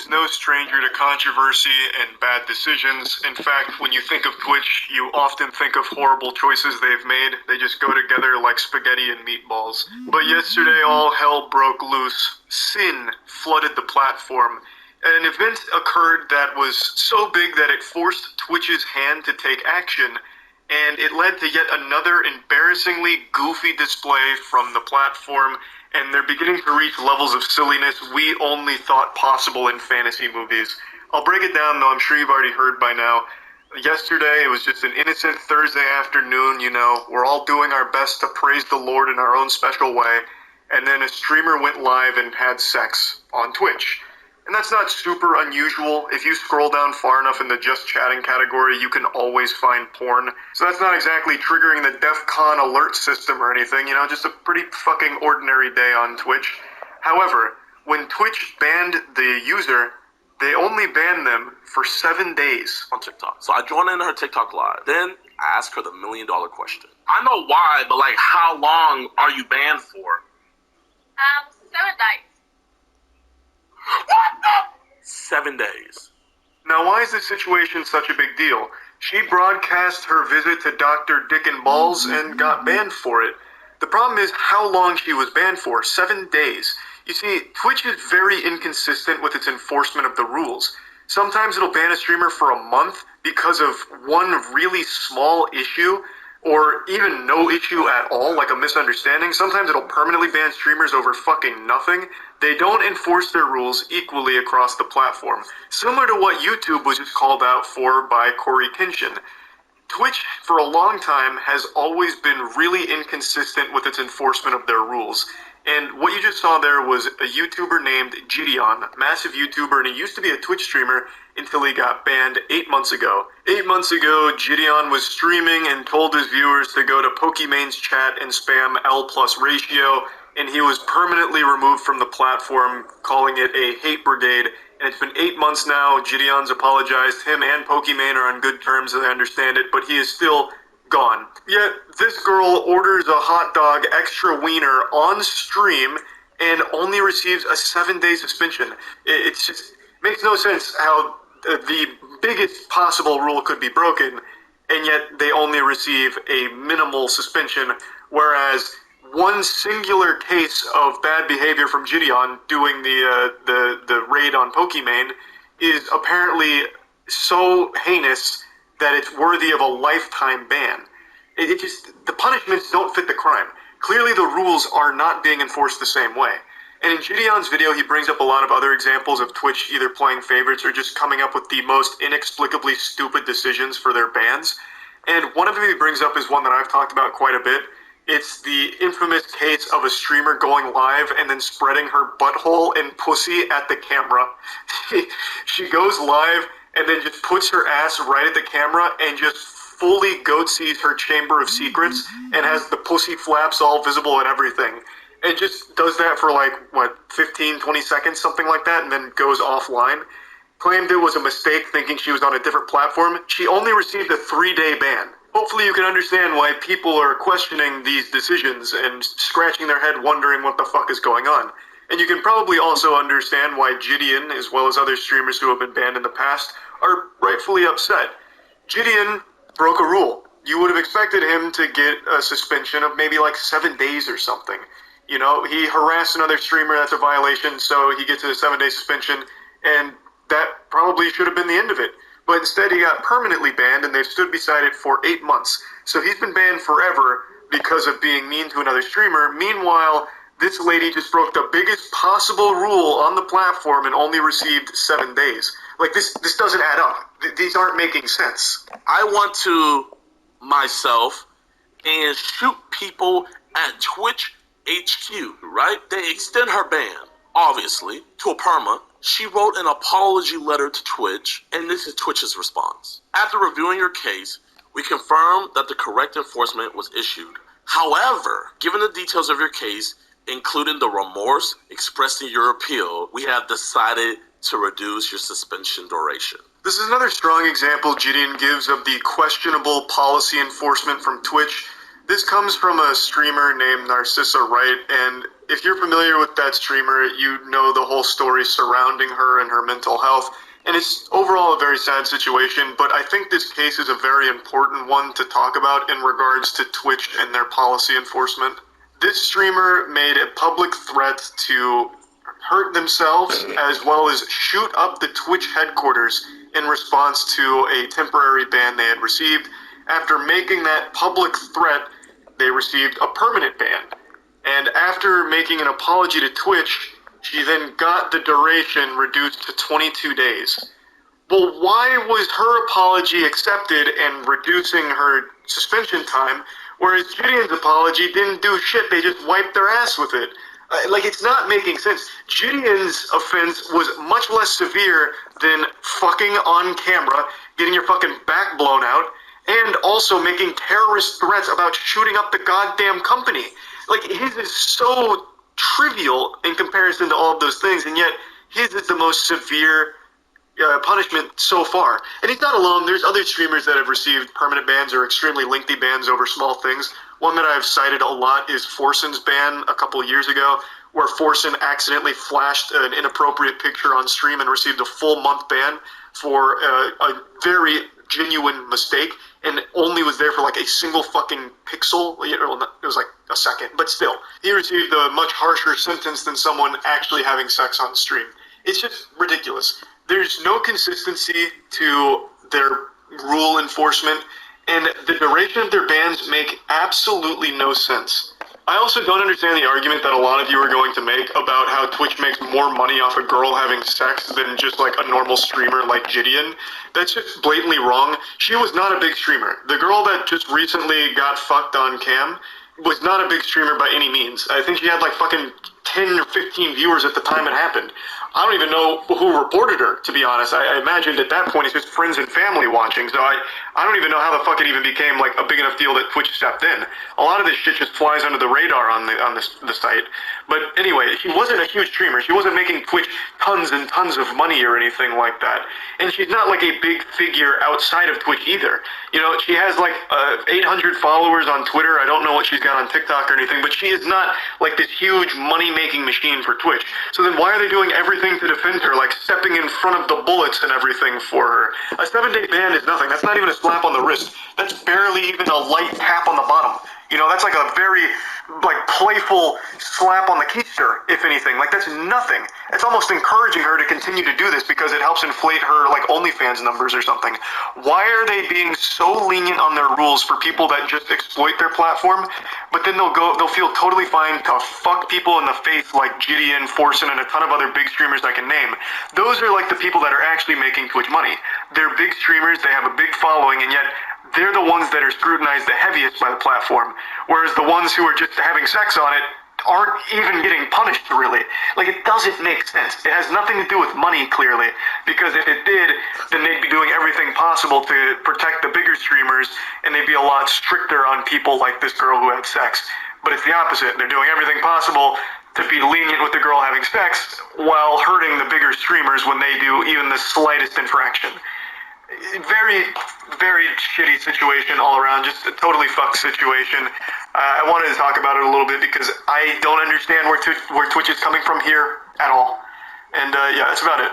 is no stranger to controversy and bad decisions. In fact, when you think of Twitch, you often think of horrible choices they've made. They just go together like spaghetti and meatballs. But yesterday, all hell broke loose. Sin flooded the platform. An event occurred that was so big that it forced Twitch's hand to take action, and it led to yet another embarrassingly goofy display from the platform, and they're beginning to reach levels of silliness we only thought possible in fantasy movies. I'll break it down, though I'm sure you've already heard by now. Yesterday, it was just an innocent Thursday afternoon, we're all doing our best to praise the Lord in our own special way, and then a streamer went live and had sex on Twitch. And that's not super unusual. If you scroll down far enough in the just chatting category, you can always find porn. So that's not exactly triggering the DEF CON alert system or anything, just a pretty fucking ordinary day on Twitch. However, when Twitch banned the user, they only banned them for 7 days. On TikTok. So I joined in her TikTok live. Then I asked her the $1 million question. I know why, but how long are you banned for? 7 days. What the? 7 days. Now, why is this situation such a big deal? She broadcast her visit to Dr. Dick and Balls and got banned for it. The problem is how long she was banned for. 7 days. You see, Twitch is very inconsistent with its enforcement of the rules. Sometimes it'll ban a streamer for a month because of one really small issue, or even no issue at all, like a misunderstanding. Sometimes it'll permanently ban streamers over fucking nothing. They don't enforce their rules equally across the platform. Similar to what YouTube was just called out for by Corey Kinshin. Twitch, for a long time, has always been really inconsistent with its enforcement of their rules. And what you just saw there was a YouTuber named Gideon, a massive YouTuber, and he used to be a Twitch streamer until he got banned 8 months ago. 8 months ago, Gideon was streaming and told his viewers to go to Pokemon's chat and spam L+ ratio, and he was permanently removed from the platform, calling it a hate brigade. And it's been 8 months now. Gideon's apologized. Him and Pokimane are on good terms, as I understand it, but he is still gone. Yet, this girl orders a hot dog extra wiener on stream and only receives a 7-day suspension. It just makes no sense how the biggest possible rule could be broken, and yet they only receive a minimal suspension, whereas one singular case of bad behavior from Gideon doing the raid on Pokimane is apparently so heinous that it's worthy of a lifetime ban. The punishments don't fit the crime. Clearly the rules are not being enforced the same way. And in Gideon's video, he brings up a lot of other examples of Twitch either playing favorites or just coming up with the most inexplicably stupid decisions for their bans. And one of them he brings up is one that I've talked about quite a bit. It's the infamous case of a streamer going live and then spreading her butthole and pussy at the camera. She goes live and then just puts her ass right at the camera and just fully goatsies her chamber of secrets and has the pussy flaps all visible and everything. And just does that for 15, 20 seconds, something like that, and then goes offline. Claimed it was a mistake thinking she was on a different platform. She only received a 3-day ban. Hopefully you can understand why people are questioning these decisions and scratching their head wondering what the fuck is going on. And you can probably also understand why Gideon, as well as other streamers who have been banned in the past, are rightfully upset. Gideon broke a rule. You would have expected him to get a suspension of maybe 7 days or something. He harassed another streamer, that's a violation, so he gets a 7-day suspension, and that probably should have been the end of it. But instead he got permanently banned, and they've stood beside it for 8 months. So he's been banned forever because of being mean to another streamer. Meanwhile, this lady just broke the biggest possible rule on the platform and only received 7 days. This doesn't add up. These aren't making sense. I want to myself and shoot people at Twitch HQ, right? They extend her ban, obviously, to a perma. She wrote an apology letter to Twitch, and this is Twitch's response. After reviewing your case, we confirm that the correct enforcement was issued. However, given the details of your case, including the remorse expressed in your appeal, we have decided to reduce your suspension duration. This is another strong example Gideon gives of the questionable policy enforcement from Twitch. This comes from a streamer named Narcissa Wright, and If you're familiar with that streamer, you know the whole story surrounding her and her mental health. And it's overall a very sad situation, but I think this case is a very important one to talk about in regards to Twitch and their policy enforcement. This streamer made a public threat to hurt themselves as well as shoot up the Twitch headquarters in response to a temporary ban they had received. After making that public threat, they received a permanent ban. And after making an apology to Twitch, she then got the duration reduced to 22 days. Well, why was her apology accepted and reducing her suspension time, whereas Gideon's apology didn't do shit, they just wiped their ass with it? It's not making sense. Gideon's offense was much less severe than fucking on camera, getting your fucking back blown out, and also making terrorist threats about shooting up the goddamn company. His is so trivial in comparison to all of those things, and yet his is the most severe punishment so far. And he's not alone. There's other streamers that have received permanent bans or extremely lengthy bans over small things. One that I've cited a lot is Forsen's ban a couple years ago, where Forsen accidentally flashed an inappropriate picture on stream and received a full month ban for a very genuine mistake, and only was there for like a single fucking pixel. It was like a second, but still, he received a much harsher sentence than someone actually having sex on stream. It's just ridiculous. There's no consistency to their rule enforcement, and the duration of their bans make absolutely no sense. I also don't understand the argument that a lot of you are going to make about how Twitch makes more money off a girl having sex than just like a normal streamer like Gideon. That's just blatantly wrong. She was not a big streamer. The girl that just recently got fucked on cam was not a big streamer by any means. I think she had like fucking 10 or 15 viewers at the time it happened. I don't even know who reported her, to be honest. I imagined at that point it's just friends and family watching, so I don't even know how the fuck it even became like a big enough deal that Twitch stepped in. A lot of this shit just flies under the radar on the site. But anyway, she wasn't a huge streamer. She wasn't making Twitch tons and tons of money or anything like that. And she's not like a big figure outside of Twitch either. You know, she has like 800 followers on Twitter. I don't know what she's got on TikTok or anything, but she is not like this huge money-making machine for Twitch. So then why are they doing everything to defend her, like stepping in front of the bullets and everything for her? A 7-day ban is nothing. That's not even a slap on the wrist. That's barely even a light tap on the bottom. You know, that's like a very, playful slap on the keister, if anything. That's nothing. It's almost encouraging her to continue to do this because it helps inflate her, OnlyFans numbers or something. Why are they being so lenient on their rules for people that just exploit their platform, but then they'll feel totally fine to fuck people in the face like Gideon, Forsen, and a ton of other big streamers I can name? Those are the people that are actually making Twitch money. They're big streamers, they have a big following, and yet they're the ones that are scrutinized the heaviest by the platform, whereas the ones who are just having sex on it aren't even getting punished, really. It doesn't make sense. It has nothing to do with money, clearly, because if it did, then they'd be doing everything possible to protect the bigger streamers, and they'd be a lot stricter on people like this girl who had sex. But it's the opposite. They're doing everything possible to be lenient with the girl having sex while hurting the bigger streamers when they do even the slightest infraction. Very, very shitty situation all around, just a totally fucked situation. I wanted to talk about it a little bit because I don't understand where Twitch is coming from here at all. And yeah, that's about it.